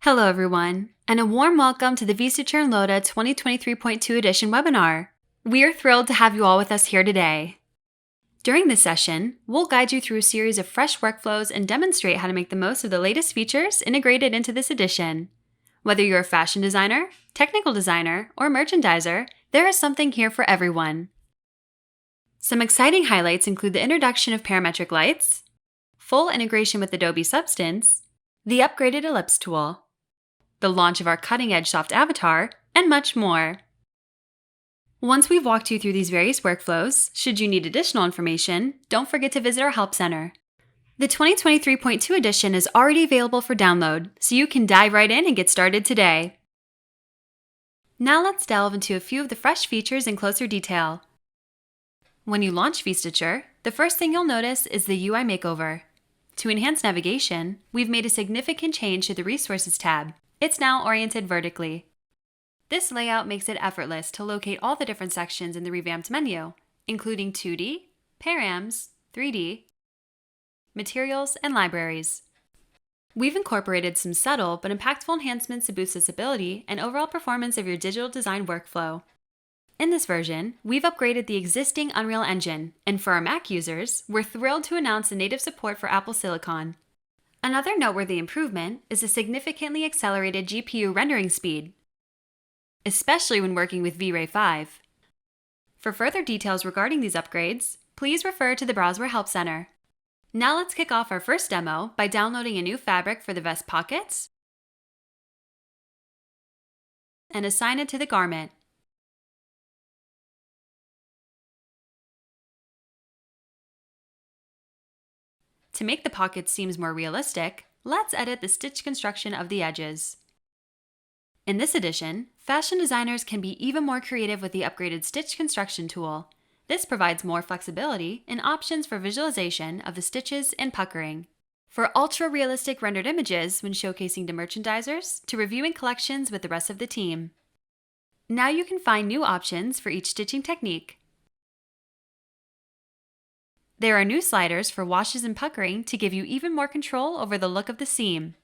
Hello everyone, and a warm welcome to the VStitcher and Loda 2023.2 edition webinar. We are thrilled to have you all with us here today. During this session, we'll guide you through a series of fresh workflows and demonstrate how to make the most of the latest features integrated into this edition. Whether you're a fashion designer, technical designer, or merchandiser, there is something here for everyone. Some exciting highlights include the introduction of parametric lights, full integration with Adobe Substance, the upgraded Ellipse tool, the launch of our cutting-edge soft avatar, and much more. Once we've walked you through these various workflows, should you need additional information, don't forget to visit our Help Center. The 2023.2 edition is already available for download, so you can dive right in and get started today. Now let's delve into a few of the fresh features in closer detail. When you launch VStitcher, the first thing you'll notice is the UI makeover. To enhance navigation, we've made a significant change to the Resources tab. It's now oriented vertically. This layout makes it effortless to locate all the different sections in the revamped menu, including 2D, params, 3D, materials, and libraries. We've incorporated some subtle but impactful enhancements to boost visibility and overall performance of your digital design workflow. In this version, we've upgraded the existing Unreal Engine, and for our Mac users, we're thrilled to announce the native support for Apple Silicon. Another noteworthy improvement is a significantly accelerated GPU rendering speed, especially when working with V-Ray 5. For further details regarding these upgrades, please refer to the Browzwear Help Center. Now let's kick off our first demo by downloading a new fabric for the vest pockets and assign it to the garment. To make the pocket seams more realistic, let's edit the stitch construction of the edges. In this edition, fashion designers can be even more creative with the upgraded stitch construction tool. This provides more flexibility and options for visualization of the stitches and puckering. For ultra-realistic rendered images when showcasing to merchandisers, to reviewing collections with the rest of the team. Now you can find new options for each stitching technique. There are new sliders for washes and puckering to give you even more control over the look of the seam.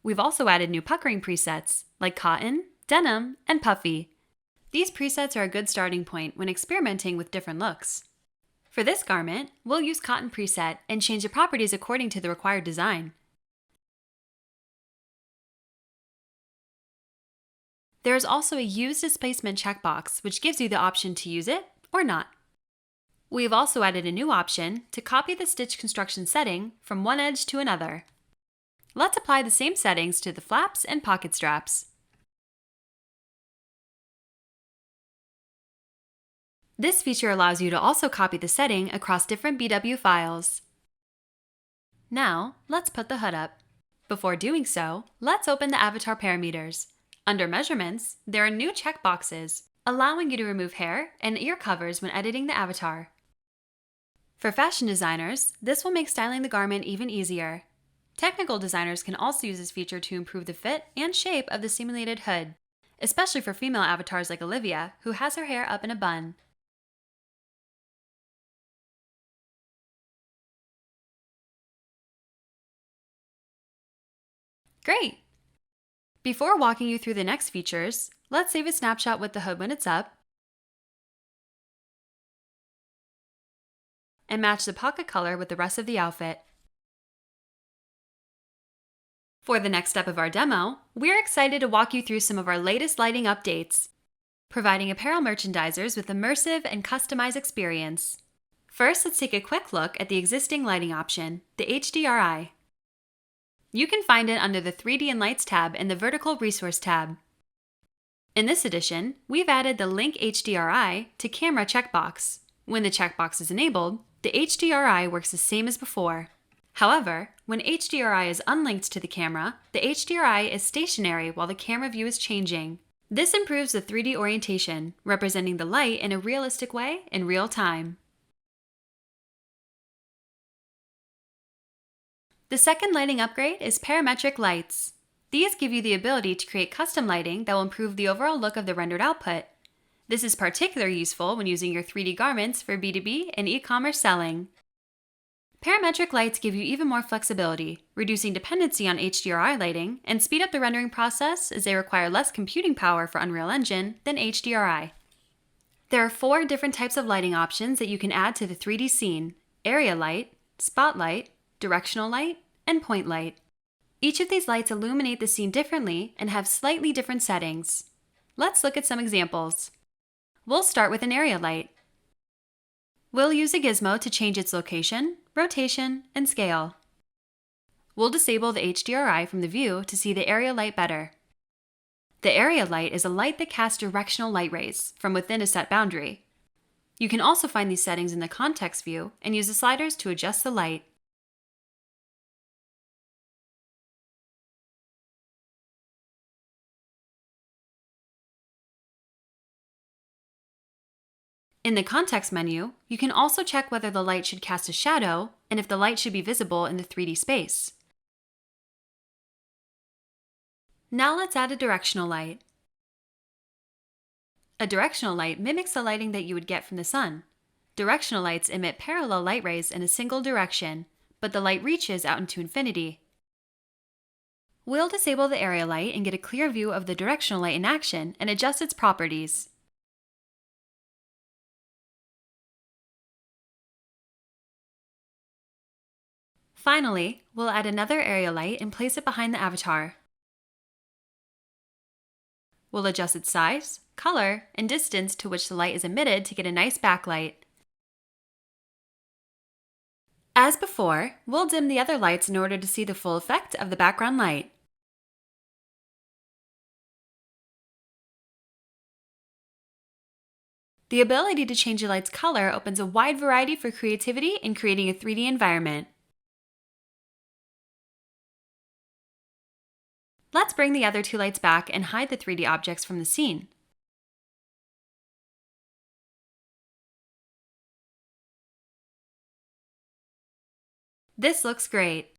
We've also added new puckering presets, like cotton, denim, and puffy. These presets are a good starting point when experimenting with different looks. For this garment, we'll use cotton preset and change the properties according to the required design. There is also a Use Displacement checkbox, which gives you the option to use it or not. We've also added a new option to copy the stitch construction setting from one edge to another. Let's apply the same settings to the flaps and pocket straps. This feature allows you to also copy the setting across different BW files. Now, let's put the hood up. Before doing so, let's open the avatar parameters. Under Measurements, there are new checkboxes, allowing you to remove hair and ear covers when editing the avatar. For fashion designers, this will make styling the garment even easier. Technical designers can also use this feature to improve the fit and shape of the simulated hood, especially for female avatars like Olivia, who has her hair up in a bun. Great! Before walking you through the next features, let's save a snapshot with the hood when it's up and match the pocket color with the rest of the outfit. For the next step of our demo, we're excited to walk you through some of our latest lighting updates, providing apparel merchandisers with immersive and customized experience. First, let's take a quick look at the existing lighting option, the HDRI. You can find it under the 3D and Lights tab in the Vertical Resource tab. In this edition, we've added the Link HDRI to Camera checkbox. When the checkbox is enabled, the HDRI works the same as before. However, when HDRI is unlinked to the camera, the HDRI is stationary while the camera view is changing. This improves the 3D orientation, representing the light in a realistic way in real time. The second lighting upgrade is parametric lights. These give you the ability to create custom lighting that will improve the overall look of the rendered output. This is particularly useful when using your 3D garments for B2B and e-commerce selling. Parametric lights give you even more flexibility, reducing dependency on HDRI lighting, and speed up the rendering process as they require less computing power for Unreal Engine than HDRI. There are 4 different types of lighting options that you can add to the 3D scene: area light, spotlight, directional light, and point light. Each of these lights illuminate the scene differently and have slightly different settings. Let's look at some examples. We'll start with an area light. We'll use a gizmo to change its location, rotation, and scale. We'll disable the HDRI from the view to see the area light better. The area light is a light that casts directional light rays from within a set boundary. You can also find these settings in the context view and use the sliders to adjust the light. In the context menu, you can also check whether the light should cast a shadow and if the light should be visible in the 3D space. Now let's add a directional light. A directional light mimics the lighting that you would get from the sun. Directional lights emit parallel light rays in a single direction, but the light reaches out into infinity. We'll disable the area light and get a clear view of the directional light in action and adjust its properties. Finally, we'll add another area light and place it behind the avatar. We'll adjust its size, color, and distance to which the light is emitted to get a nice backlight. As before, we'll dim the other lights in order to see the full effect of the background light. The ability to change a light's color opens a wide variety for creativity in creating a 3D environment. Let's bring the other 2 lights back and hide the 3D objects from the scene. This looks great.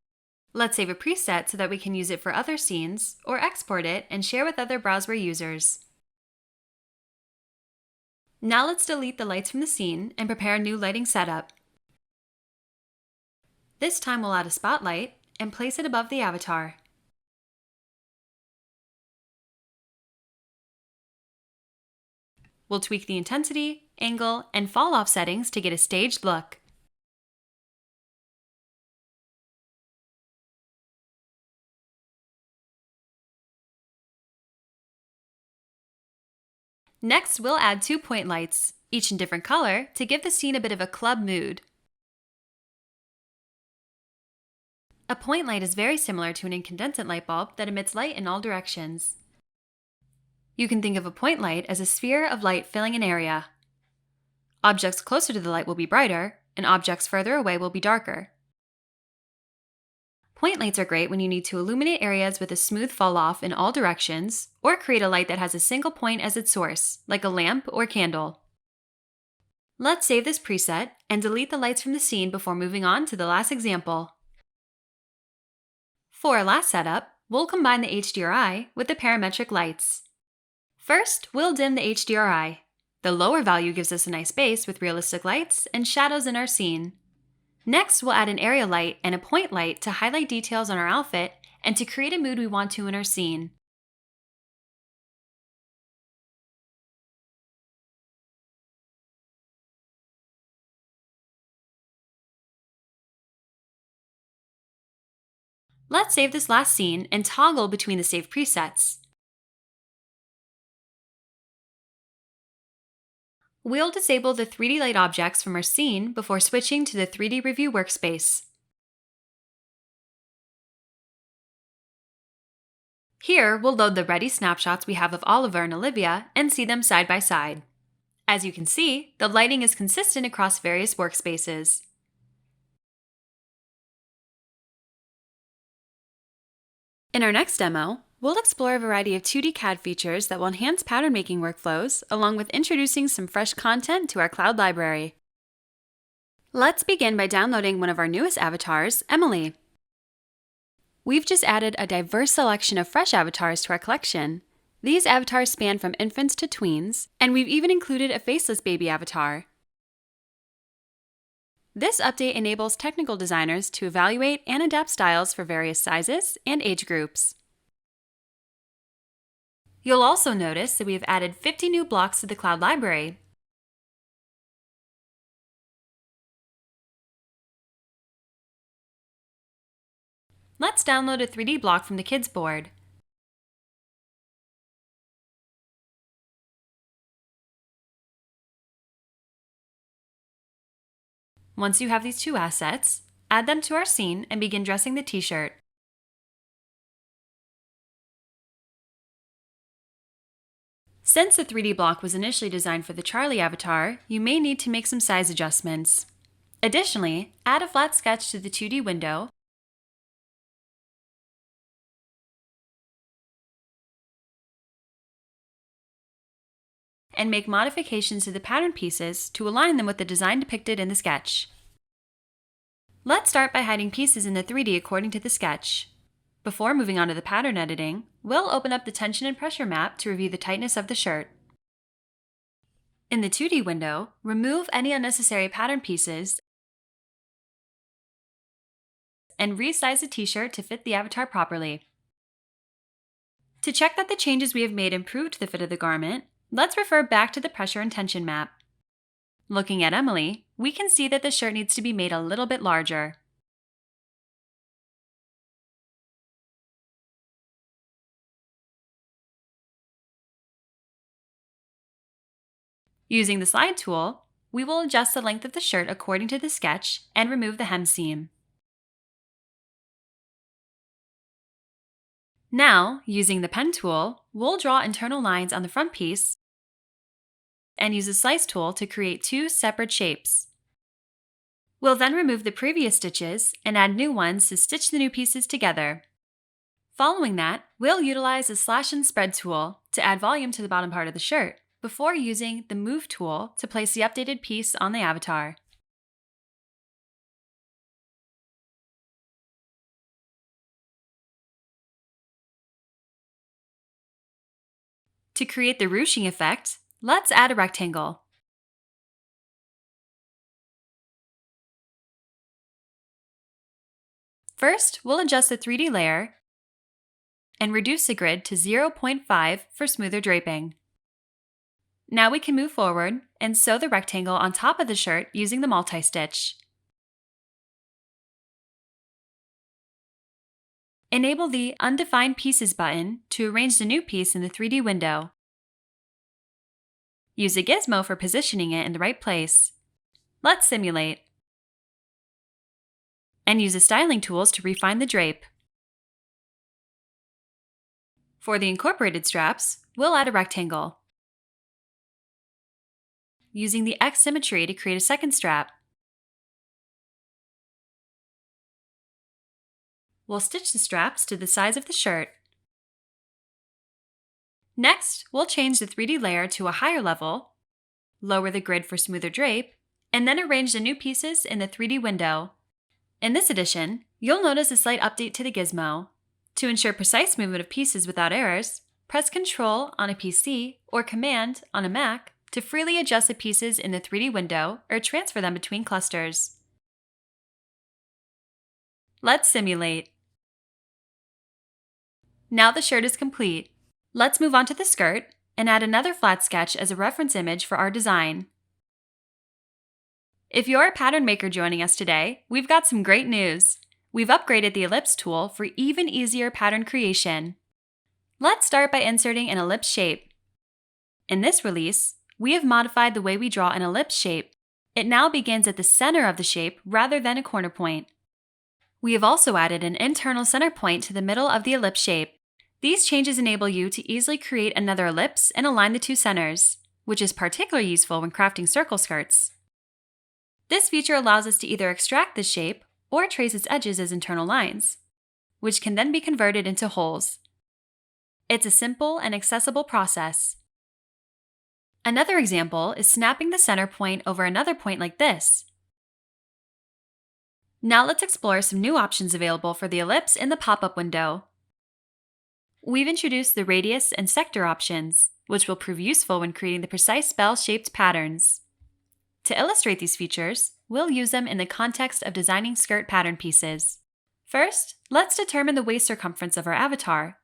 Let's save a preset so that we can use it for other scenes, or export it and share with other Browzwear users. Now let's delete the lights from the scene and prepare a new lighting setup. This time we'll add a spotlight and place it above the avatar. We'll tweak the intensity, angle, and fall-off settings to get a staged look. Next, we'll add 2 point lights, each in different color, to give the scene a bit of a club mood. A point light is very similar to an incandescent light bulb that emits light in all directions. You can think of a point light as a sphere of light filling an area. Objects closer to the light will be brighter, and objects further away will be darker. Point lights are great when you need to illuminate areas with a smooth fall-off in all directions, or create a light that has a single point as its source, like a lamp or candle. Let's save this preset and delete the lights from the scene before moving on to the last example. For our last setup, we'll combine the HDRI with the parametric lights. First, we'll dim the HDRI. The lower value gives us a nice base with realistic lights and shadows in our scene. Next, we'll add an area light and a point light to highlight details on our outfit and to create a mood we want to in our scene. Let's save this last scene and toggle between the saved presets. We'll disable the 3D light objects from our scene before switching to the 3D Review workspace. Here, we'll load the ready snapshots we have of Oliver and Olivia and see them side by side. As you can see, the lighting is consistent across various workspaces. In our next demo, we'll explore a variety of 2D CAD features that will enhance pattern making workflows, along with introducing some fresh content to our cloud library. Let's begin by downloading one of our newest avatars, Emily. We've just added a diverse selection of fresh avatars to our collection. These avatars span from infants to tweens, and we've even included a faceless baby avatar. This update enables technical designers to evaluate and adapt styles for various sizes and age groups. You'll also notice that we have added 50 new blocks to the Cloud library. Let's download a 3D block from the Kids board. Once you have these two assets, add them to our scene and begin dressing the t-shirt. Since the 3D block was initially designed for the Charlie avatar, you may need to make some size adjustments. Additionally, add a flat sketch to the 2D window and make modifications to the pattern pieces to align them with the design depicted in the sketch. Let's start by hiding pieces in the 3D according to the sketch. Before moving on to the pattern editing, we'll open up the tension and pressure map to review the tightness of the shirt. In the 2D window, remove any unnecessary pattern pieces and resize the t-shirt to fit the avatar properly. To check that the changes we have made improved the fit of the garment, let's refer back to the pressure and tension map. Looking at Emily, we can see that the shirt needs to be made a little bit larger. Using the slide tool, we will adjust the length of the shirt according to the sketch and remove the hem seam. Now, using the pen tool, we'll draw internal lines on the front piece and use the slice tool to create two separate shapes. We'll then remove the previous stitches and add new ones to stitch the new pieces together. Following that, we'll utilize the slash and spread tool to add volume to the bottom part of the shirt, before using the Move tool to place the updated piece on the avatar. To create the ruching effect, let's add a rectangle. First, we'll adjust the 3D layer and reduce the grid to 0.5 for smoother draping. Now we can move forward and sew the rectangle on top of the shirt using the multi-stitch. Enable the Undefined Pieces button to arrange the new piece in the 3D window. Use a gizmo for positioning it in the right place. Let's simulate. And use the styling tools to refine the drape. For the incorporated straps, we'll add a rectangle, using the X symmetry to create a second strap. We'll stitch the straps to the size of the shirt. Next, we'll change the 3D layer to a higher level, lower the grid for smoother drape, and then arrange the new pieces in the 3D window. In this edition, you'll notice a slight update to the gizmo. To ensure precise movement of pieces without errors, press Ctrl on a PC or Command on a Mac to freely adjust the pieces in the 3D window or transfer them between clusters. Let's simulate. Now the shirt is complete. Let's move on to the skirt and add another flat sketch as a reference image for our design. If you're a pattern maker joining us today, we've got some great news. We've upgraded the Ellipse tool for even easier pattern creation. Let's start by inserting an ellipse shape. In this release, we have modified the way we draw an ellipse shape. It now begins at the center of the shape rather than a corner point. We have also added an internal center point to the middle of the ellipse shape. These changes enable you to easily create another ellipse and align the two centers, which is particularly useful when crafting circle skirts. This feature allows us to either extract the shape or trace its edges as internal lines, which can then be converted into holes. It's a simple and accessible process. Another example is snapping the center point over another point like this. Now let's explore some new options available for the ellipse in the pop-up window. We've introduced the radius and sector options, which will prove useful when creating the precise bell-shaped patterns. To illustrate these features, we'll use them in the context of designing skirt pattern pieces. First, let's determine the waist circumference of our avatar.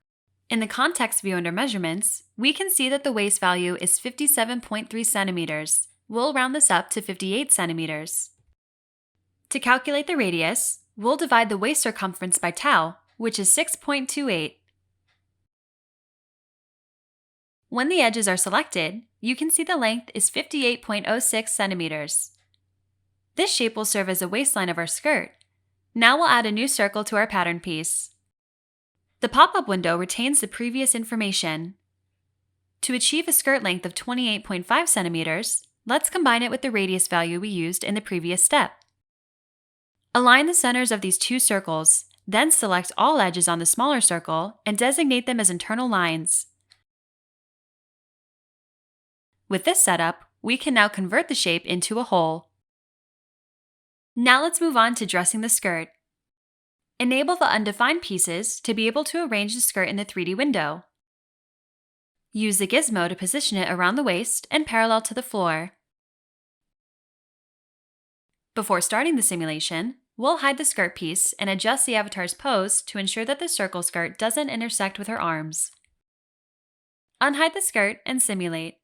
In the context view under Measurements, we can see that the waist value is 57.3 centimeters. We'll round this up to 58 centimeters. To calculate the radius, we'll divide the waist circumference by tau, which is 6.28. When the edges are selected, you can see the length is 58.06 centimeters. This shape will serve as a waistline of our skirt. Now we'll add a new circle to our pattern piece. The pop-up window retains the previous information. To achieve a skirt length of 28.5 centimeters, let's combine it with the radius value we used in the previous step. Align the centers of these two circles, then select all edges on the smaller circle and designate them as internal lines. With this setup, we can now convert the shape into a hole. Now let's move on to dressing the skirt. Enable the undefined pieces to be able to arrange the skirt in the 3D window. Use the gizmo to position it around the waist and parallel to the floor. Before starting the simulation, we'll hide the skirt piece and adjust the avatar's pose to ensure that the circle skirt doesn't intersect with her arms. Unhide the skirt and simulate.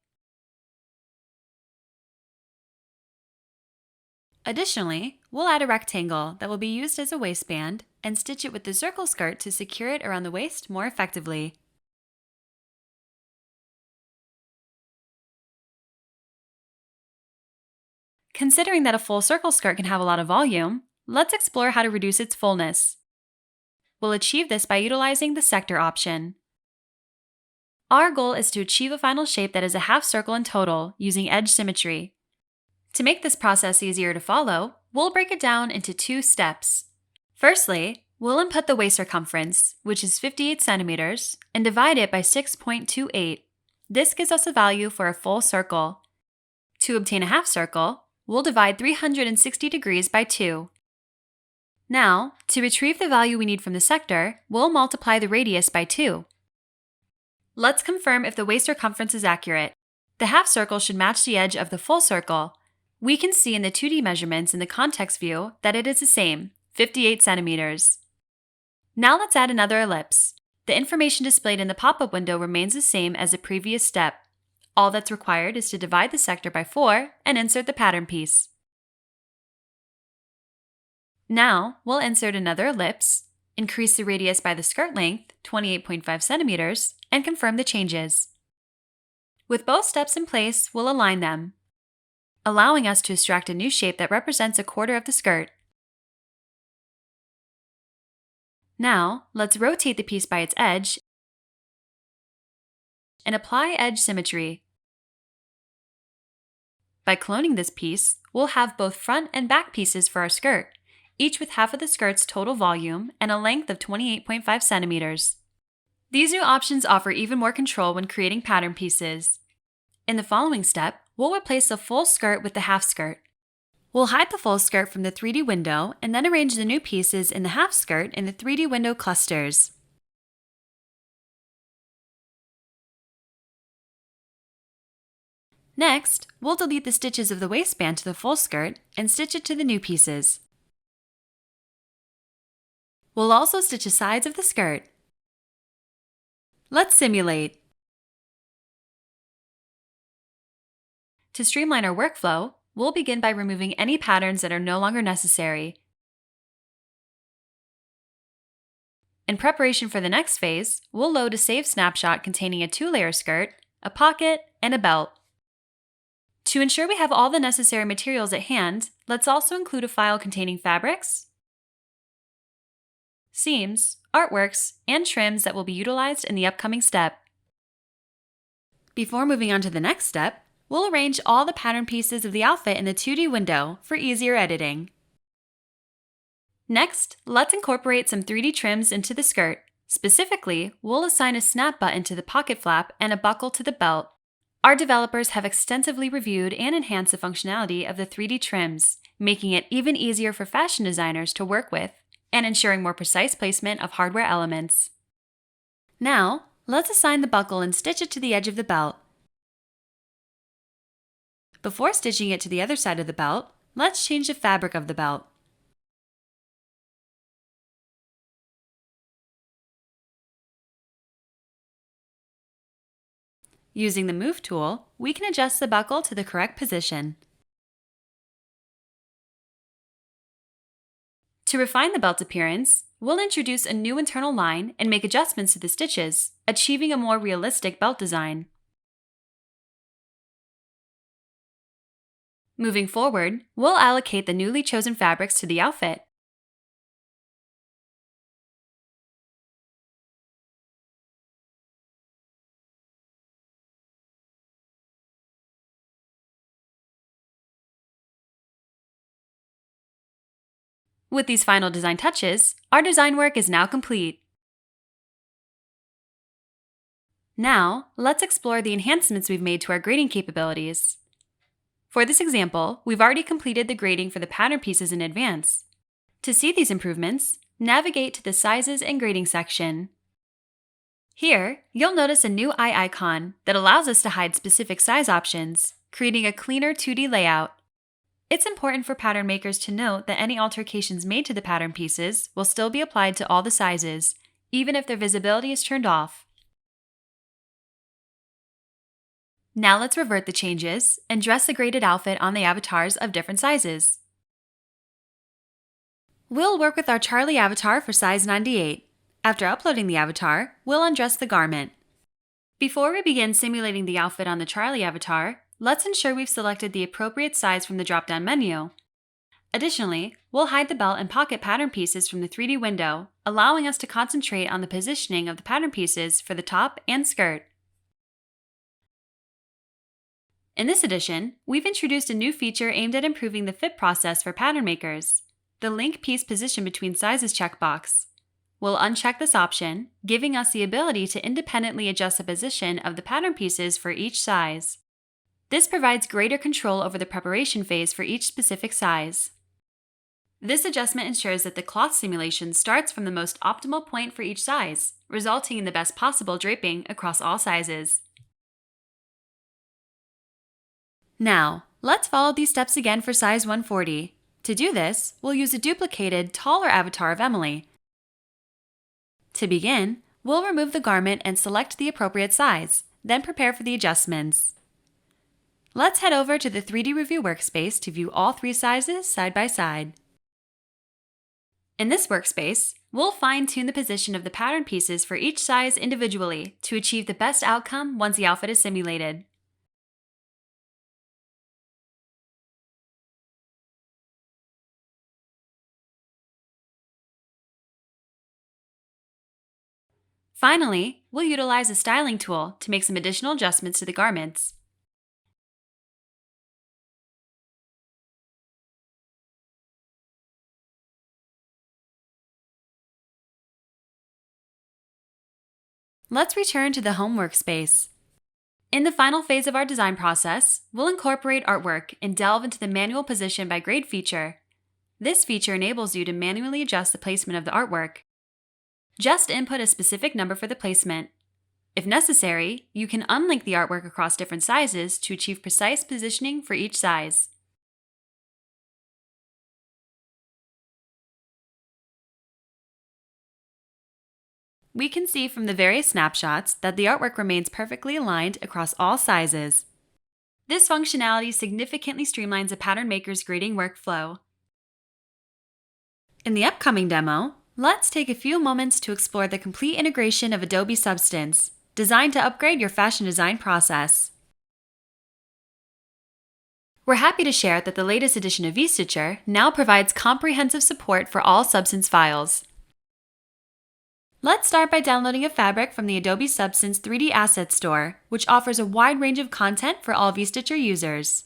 Additionally, we'll add a rectangle that will be used as a waistband and stitch it with the circle skirt to secure it around the waist more effectively. Considering that a full circle skirt can have a lot of volume, let's explore how to reduce its fullness. We'll achieve this by utilizing the sector option. Our goal is to achieve a final shape that is a half circle in total using edge symmetry. To make this process easier to follow, we'll break it down into two steps. Firstly, we'll input the waist circumference, which is 58 centimeters, and divide it by 6.28. This gives us a value for a full circle. To obtain a half circle, we'll divide 360 degrees by 2. Now, to retrieve the value we need from the sector, we'll multiply the radius by 2. Let's confirm if the waist circumference is accurate. The half circle should match the edge of the full circle. We can see in the 2D measurements in the context view that it is the same, 58 centimeters. Now let's add another ellipse. The information displayed in the pop-up window remains the same as the previous step. All that's required is to divide the sector by 4 and insert the pattern piece. Now, we'll insert another ellipse, increase the radius by the skirt length, 28.5 centimeters, and confirm the changes. With both steps in place, we'll align them, allowing us to extract a new shape that represents a quarter of the skirt. Now, let's rotate the piece by its edge and apply edge symmetry. By cloning this piece, we'll have both front and back pieces for our skirt, each with half of the skirt's total volume and a length of 28.5 centimeters. These new options offer even more control when creating pattern pieces. In the following step, we'll replace the full skirt with the half skirt. We'll hide the full skirt from the 3D window and then arrange the new pieces in the half skirt in the 3D window clusters. Next, we'll delete the stitches of the waistband to the full skirt and stitch it to the new pieces. We'll also stitch the sides of the skirt. Let's simulate. To streamline our workflow, we'll begin by removing any patterns that are no longer necessary. In preparation for the next phase, we'll load a saved snapshot containing a 2-layer skirt, a pocket, and a belt. To ensure we have all the necessary materials at hand, let's also include a file containing fabrics, seams, artworks, and trims that will be utilized in the upcoming step. Before moving on to the next step, we'll arrange all the pattern pieces of the outfit in the 2D window for easier editing. Next, let's incorporate some 3D trims into the skirt. Specifically, we'll assign a snap button to the pocket flap and a buckle to the belt. Our developers have extensively reviewed and enhanced the functionality of the 3D trims, making it even easier for fashion designers to work with and ensuring more precise placement of hardware elements. Now, let's assign the buckle and stitch it to the edge of the belt. Before stitching it to the other side of the belt, let's change the fabric of the belt. Using the Move tool, we can adjust the buckle to the correct position. To refine the belt appearance, we'll introduce a new internal line and make adjustments to the stitches, achieving a more realistic belt design. Moving forward, we'll allocate the newly chosen fabrics to the outfit. With these final design touches, our design work is now complete. Now, let's explore the enhancements we've made to our grading capabilities. For this example, we've already completed the grading for the pattern pieces in advance. To see these improvements, navigate to the Sizes and Grading section. Here, you'll notice a new eye icon that allows us to hide specific size options, creating a cleaner 2D layout. It's important for pattern makers to note that any alterations made to the pattern pieces will still be applied to all the sizes, even if their visibility is turned off. Now let's revert the changes and dress the graded outfit on the avatars of different sizes. We'll work with our Charlie avatar for size 98. After uploading the avatar, we'll undress the garment. Before we begin simulating the outfit on the Charlie avatar, let's ensure we've selected the appropriate size from the drop-down menu. Additionally, we'll hide the belt and pocket pattern pieces from the 3D window, allowing us to concentrate on the positioning of the pattern pieces for the top and skirt. In this edition, we've introduced a new feature aimed at improving the fit process for pattern makers, the Link Piece Position Between Sizes checkbox. We'll uncheck this option, giving us the ability to independently adjust the position of the pattern pieces for each size. This provides greater control over the preparation phase for each specific size. This adjustment ensures that the cloth simulation starts from the most optimal point for each size, resulting in the best possible draping across all sizes. Now, let's follow these steps again for size 140. To do this, we'll use a duplicated, taller avatar of Emily. To begin, we'll remove the garment and select the appropriate size, then prepare for the adjustments. Let's head over to the 3D Review workspace to view all three sizes side by side. In this workspace, we'll fine-tune the position of the pattern pieces for each size individually to achieve the best outcome once the outfit is simulated. Finally, we'll utilize a styling tool to make some additional adjustments to the garments. Let's return to the Home workspace. In the final phase of our design process, we'll incorporate artwork and delve into the Manual Position by Grade feature. This feature enables you to manually adjust the placement of the artwork. Just input a specific number for the placement. If necessary, you can unlink the artwork across different sizes to achieve precise positioning for each size. We can see from the various snapshots that the artwork remains perfectly aligned across all sizes. This functionality significantly streamlines a pattern maker's grading workflow. In the upcoming demo, let's take a few moments to explore the complete integration of Adobe Substance, designed to upgrade your fashion design process. We're happy to share that the latest edition of VStitcher now provides comprehensive support for all Substance files. Let's start by downloading a fabric from the Adobe Substance 3D Asset Store, which offers a wide range of content for all VStitcher users.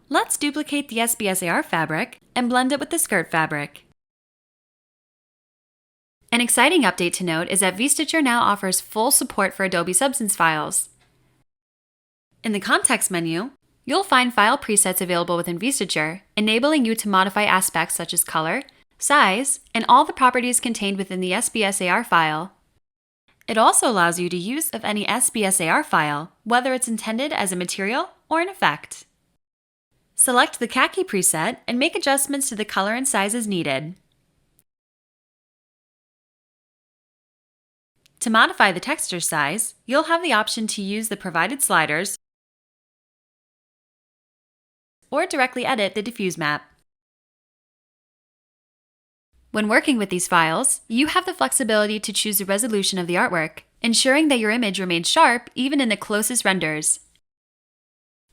Let's duplicate the SBSAR fabric and blend it with the skirt fabric. An exciting update to note is that VStitcher now offers full support for Adobe Substance files. In the Context menu, you'll find file presets available within VStitcher, enabling you to modify aspects such as color, size, and all the properties contained within the SBSAR file. It also allows you to use of any SBSAR file, whether it's intended as a material or an effect. Select the khaki preset and make adjustments to the color and size as needed. To modify the texture size, you'll have the option to use the provided sliders or directly edit the diffuse map. When working with these files, you have the flexibility to choose the resolution of the artwork, ensuring that your image remains sharp even in the closest renders.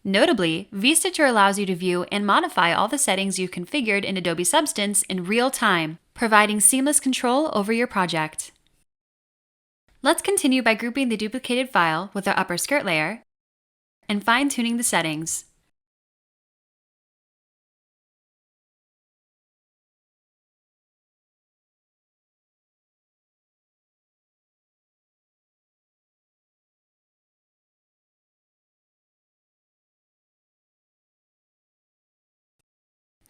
Notably, VStitcher allows you to view and modify all the settings you've configured in Adobe Substance in real time, providing seamless control over your project. Let's continue by grouping the duplicated file with our upper skirt layer and fine-tuning the settings.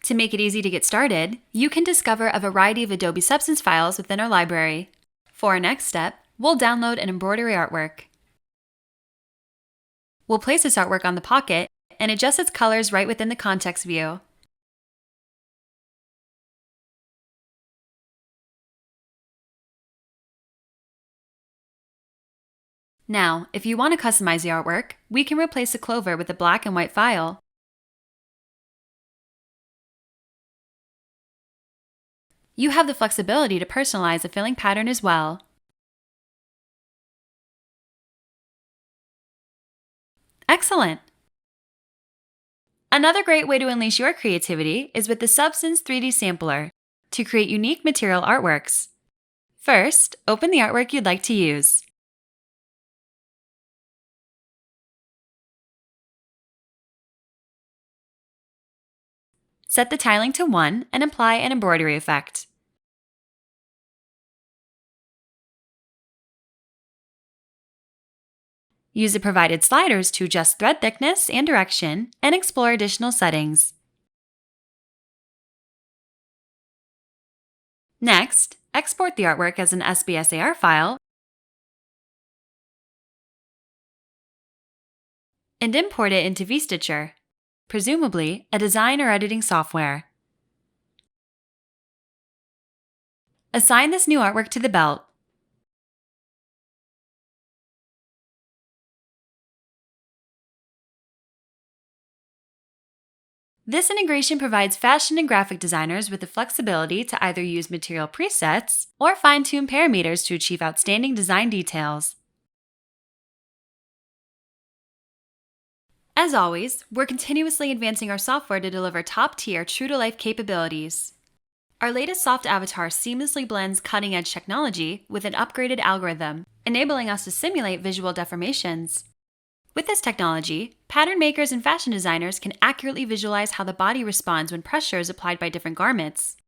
To make it easy to get started, you can discover a variety of Adobe Substance files within our library. For our next step, we'll download an embroidery artwork. We'll place this artwork on the pocket and adjust its colors right within the context view. Now, if you want to customize the artwork, we can replace the clover with a black and white file. You have the flexibility to personalize the filling pattern as well. Excellent! Another great way to unleash your creativity is with the Substance 3D Sampler to create unique material artworks. First, open the artwork you'd like to use. Set the tiling to 1 and apply an embroidery effect. Use the provided sliders to adjust thread thickness and direction and explore additional settings. Next, export the artwork as an SBSAR file and import it into VStitcher, presumably a design or editing software. Assign this new artwork to the belt. This integration provides fashion and graphic designers with the flexibility to either use material presets or fine-tune parameters to achieve outstanding design details. As always, we're continuously advancing our software to deliver top-tier, true-to-life capabilities. Our latest soft avatar seamlessly blends cutting-edge technology with an upgraded algorithm, enabling us to simulate visual deformations. With this technology, pattern makers and fashion designers can accurately visualize how the body responds when pressure is applied by different garments.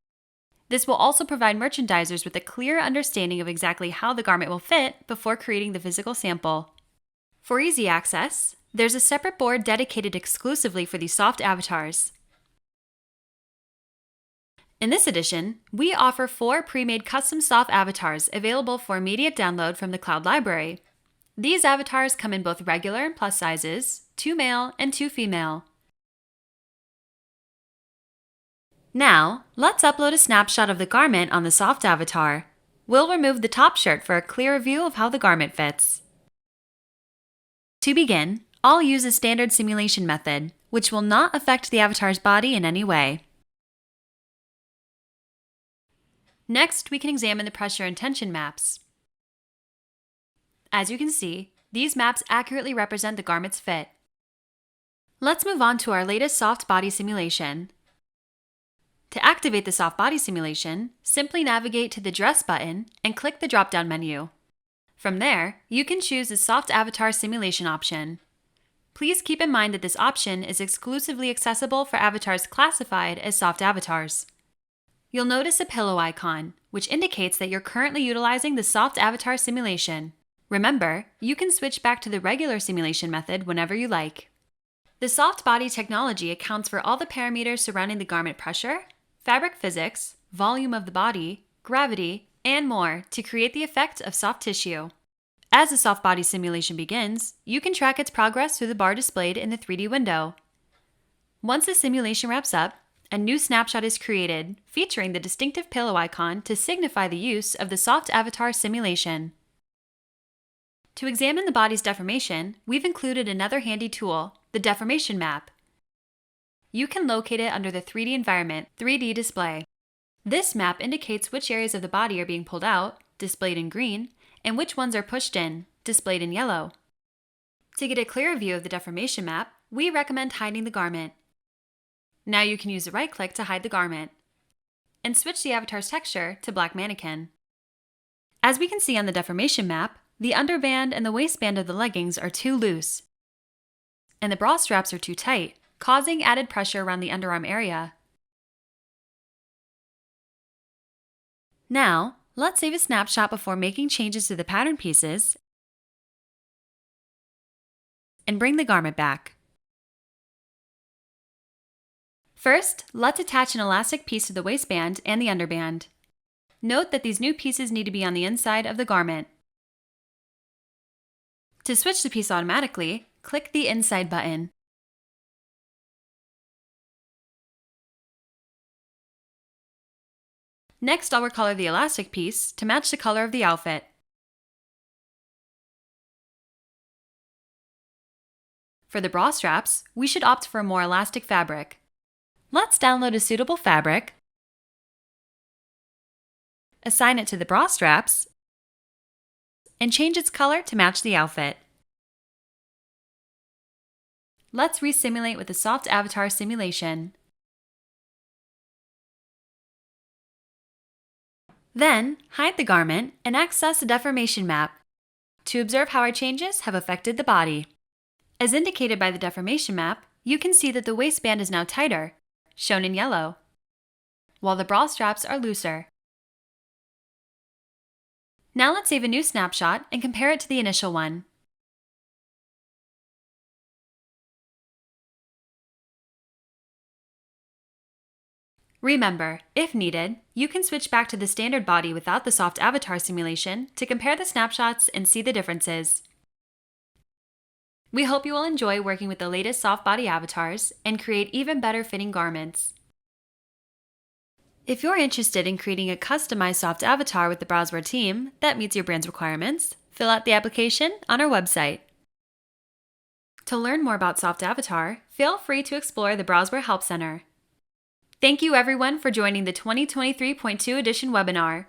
This will also provide merchandisers with a clear understanding of exactly how the garment will fit before creating the physical sample. For easy access, there's a separate board dedicated exclusively for these soft avatars. In this edition, we offer 4 pre-made custom soft avatars available for immediate download from the cloud library. These avatars come in both regular and plus sizes, 2 male and 2 female. Now, let's upload a snapshot of the garment on the soft avatar. We'll remove the top shirt for a clearer view of how the garment fits. To begin, I'll use a standard simulation method, which will not affect the avatar's body in any way. Next, we can examine the pressure and tension maps. As you can see, these maps accurately represent the garment's fit. Let's move on to our latest soft body simulation. To activate the soft body simulation, simply navigate to the Dress button and click the drop-down menu. From there, you can choose the Soft Avatar Simulation option. Please keep in mind that this option is exclusively accessible for avatars classified as soft avatars. You'll notice a pillow icon, which indicates that you're currently utilizing the Soft Avatar Simulation. Remember, you can switch back to the regular simulation method whenever you like. The soft body technology accounts for all the parameters surrounding the garment pressure, fabric physics, volume of the body, gravity, and more to create the effect of soft tissue. As the soft body simulation begins, you can track its progress through the bar displayed in the 3D window. Once the simulation wraps up, a new snapshot is created, featuring the distinctive pillow icon to signify the use of the soft avatar simulation. To examine the body's deformation, we've included another handy tool, the deformation map. You can locate it under the 3D environment, 3D display. This map indicates which areas of the body are being pulled out, displayed in green, and which ones are pushed in, displayed in yellow. To get a clearer view of the deformation map, we recommend hiding the garment. Now you can use the right click to hide the garment, and switch the avatar's texture to black mannequin. As we can see on the deformation map, the underband and the waistband of the leggings are too loose, and the bra straps are too tight, causing added pressure around the underarm area. Now, let's save a snapshot before making changes to the pattern pieces and bring the garment back. First, let's attach an elastic piece to the waistband and the underband. Note that these new pieces need to be on the inside of the garment. To switch the piece automatically, click the Inside button. Next, I'll recolor the elastic piece to match the color of the outfit. For the bra straps, we should opt for a more elastic fabric. Let's download a suitable fabric, assign it to the bra straps, and change its color to match the outfit. Let's resimulate with the soft avatar simulation. Then, hide the garment and access the deformation map to observe how our changes have affected the body. As indicated by the deformation map, you can see that the waistband is now tighter, shown in yellow, while the bra straps are looser. Now let's save a new snapshot and compare it to the initial one. Remember, if needed, you can switch back to the standard body without the soft avatar simulation to compare the snapshots and see the differences. We hope you will enjoy working with the latest soft body avatars and create even better fitting garments. If you're interested in creating a customized soft avatar with the Browzwear team that meets your brand's requirements, fill out the application on our website. To learn more about soft avatar, feel free to explore the Browzwear Help Center. Thank you everyone for joining the 2023.2 edition webinar.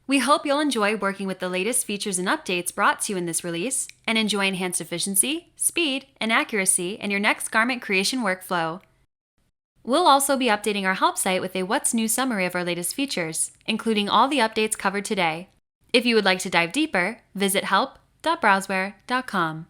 We hope you'll enjoy working with the latest features and updates brought to you in this release and enjoy enhanced efficiency, speed, and accuracy in your next garment creation workflow. We'll also be updating our help site with a What's New summary of our latest features, including all the updates covered today. If you would like to dive deeper, visit help.browzwear.com.